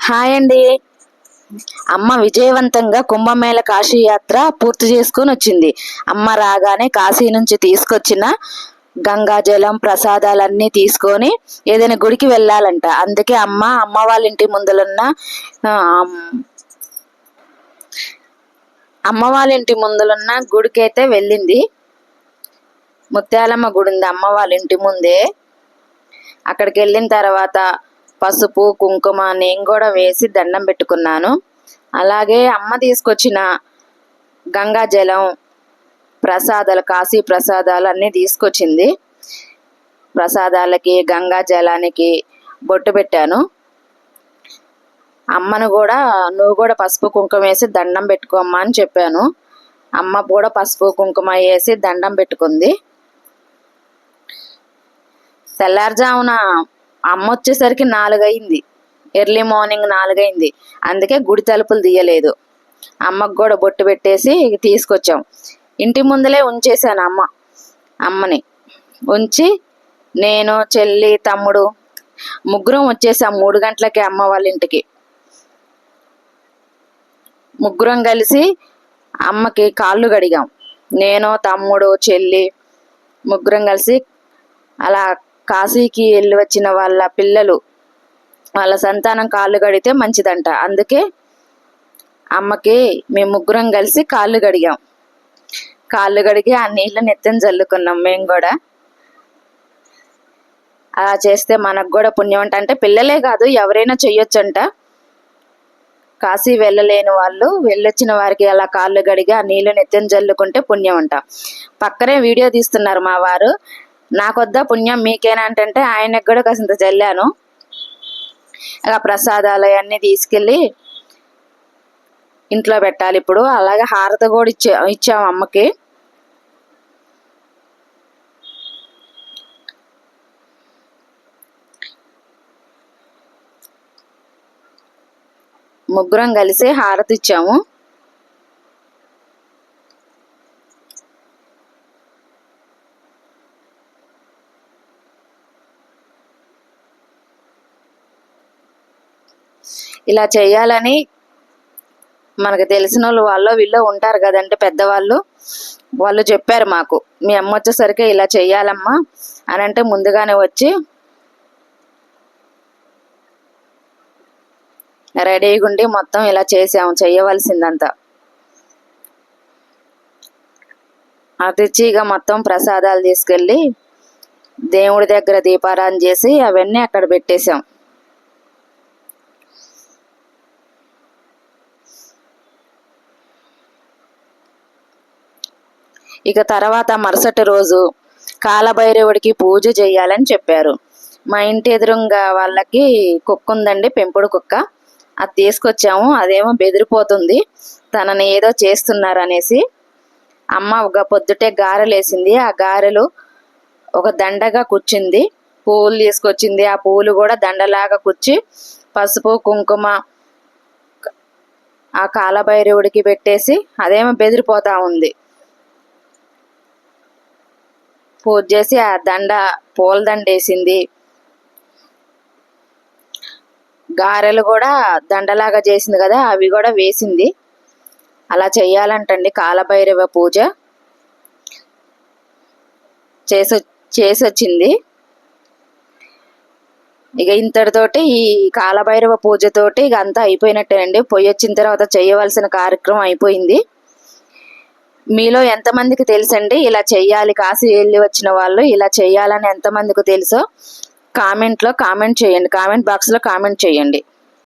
Hi అండి. అమ్మ విజయవంతంగా కుంభమేళ కాశీ యాత్ర పూర్తి చేసుకుని వచ్చింది. అమ్మ రాగానే కాశీ నుంచి తీసుకొచ్చిన గంగాజలం ప్రసాదాలన్నీ తీసుకొని ఏదైనా గుడికి వెళ్ళాలంట. అందుకే అమ్మ వాళ్ళ ఇంటి ముందులున్న అమ్మ వాళ్ళ ఇంటి ముందులున్న గుడికి అయితే వెళ్ళింది. ముత్యాలమ్మ గుడి ఉంది అమ్మ వాళ్ళ ఇంటి ముందే. అక్కడికి వెళ్ళిన తర్వాత పసుపు కుంకుమ నేను కూడా వేసి దండం పెట్టుకున్నాను. అలాగే అమ్మ తీసుకొచ్చిన గంగాజలం ప్రసాదాలు, కాశీ ప్రసాదాలు అన్నీ తీసుకొచ్చింది. ప్రసాదాలకి గంగా జలానికి బొట్టు పెట్టాను. అమ్మను కూడా నువ్వు కూడా పసుపు కుంకుమ వేసి దండం పెట్టుకోమ్మా అని చెప్పాను. అమ్మ కూడా పసుపు కుంకుమ వేసి దండం పెట్టుకుంది. తెల్లారుజామున అమ్మ వచ్చేసరికి 4 అయింది. ఎర్లీ మార్నింగ్ 4 అయింది. అందుకే గుడి తలుపులు తీయలేదు. అమ్మకు కూడా బొట్టు పెట్టేసి తీసుకొచ్చాం. ఇంటి ముందులే ఉంచేసాను అమ్మని ఉంచి నేను, చెల్లి, తమ్ముడు ముగ్గురం వచ్చేసాం 3 గంటలకి అమ్మ వాళ్ళ ఇంటికి. ముగ్గురం కలిసి అమ్మకి కాళ్ళు కడిగాం. నేను, తమ్ముడు, చెల్లి ముగ్గురం కలిసి అలా కాశీకి వెళ్ళి వచ్చిన వాళ్ళ పిల్లలు వాళ్ళ సంతానం కాళ్ళు కడిగితే మంచిదంట. అందుకే అమ్మకి మేము ముగ్గురం కలిసి కాళ్ళు కడిగాం. కాళ్ళు కడిగి ఆ నీళ్ళ నెత్తని చల్లుకున్నాం మేము కూడా. అలా చేస్తే మనకు కూడా పుణ్యం అంట. అంటే పిల్లలే కాదు ఎవరైనా చెయ్యొచ్చంట. కాశీ వెళ్ళలేని వాళ్ళు వెళ్ళొచ్చిన వారికి అలా కాళ్ళు కడిగి ఆ నీళ్ళు నెత్తని చల్లుకుంటే పుణ్యం అంట. పక్కనే వీడియో తీస్తున్నారు మా వారు. నాకొద్దా పుణ్యం మీకేనా అంటే ఆయనకు కూడా కాసింత చల్లాను. ఇక ప్రసాదాలు అవన్నీ తీసుకెళ్ళి ఇంట్లో పెట్టాలి ఇప్పుడు. అలాగే హారతి కూడా ఇచ్చాము అమ్మకి. ముగ్గురం కలిసి హారతి ఇచ్చాము. ఇలా చేయాలని మనకు తెలిసిన వాళ్ళు వీళ్ళు ఉంటారు కదంటే పెద్దవాళ్ళు, వాళ్ళు చెప్పారు మాకు. మీ అమ్మ వచ్చేసరికి ఇలా చెయ్యాలమ్మా అని అంటే ముందుగానే వచ్చి రెడీగా ఉండి మొత్తం ఇలా చేసాము చెయ్యవలసిందంతా. అతిచ్చి ఇక మొత్తం ప్రసాదాలు తీసుకెళ్ళి దేవుడి దగ్గర దీపారాధన చేసి అవన్నీ అక్కడ పెట్టేశాం. ఇక తర్వాత మరుసటి రోజు కాలభైరవుడికి పూజ చేయాలని చెప్పారు. మా ఇంటి ఎదురుగా వాళ్ళకి కుక్క ఉందండి, పెంపుడు కుక్క. అది తీసుకొచ్చాము. అదేమో బెదిరిపోతుంది, తనని ఏదో చేస్తున్నారు అనేసి. అమ్మ ఒక పొద్దుటే గారెలు వేసింది. ఆ గారెలు ఒక దండగా కూర్చుంది. పువ్వులు తీసుకొచ్చింది. ఆ పువ్వులు కూడా దండలాగా కూర్చి పసుపు కుంకుమ ఆ కాలభైరవుడికి పెట్టేసి అదేమో బెదిరిపోతా ఉంది. పూజ చేసి ఆ పూల దండ వేసింది. గారెలు కూడా దండలాగా చేసింది కదా, అవి కూడా వేసింది. అలా చెయ్యాలంటండి కాలభైరవ పూజ. చేసొచ్చింది. ఇక ఇంతటితోటి ఈ కాలభైరవ పూజతోటి ఇక అంతా అయిపోయినట్టేనండి. పొయ్యి వచ్చిన తర్వాత చేయవలసిన కార్యక్రమం అయిపోయింది. మీలో ఎంతమందికి తెలుసండి ఇలా చెయ్యాలి, కాశీ వెళ్ళి వచ్చిన వాళ్ళు ఇలా చెయ్యాలని ఎంతమందికి తెలుసో కామెంట్ చేయండి. కామెంట్ బాక్స్లో కామెంట్ చేయండి.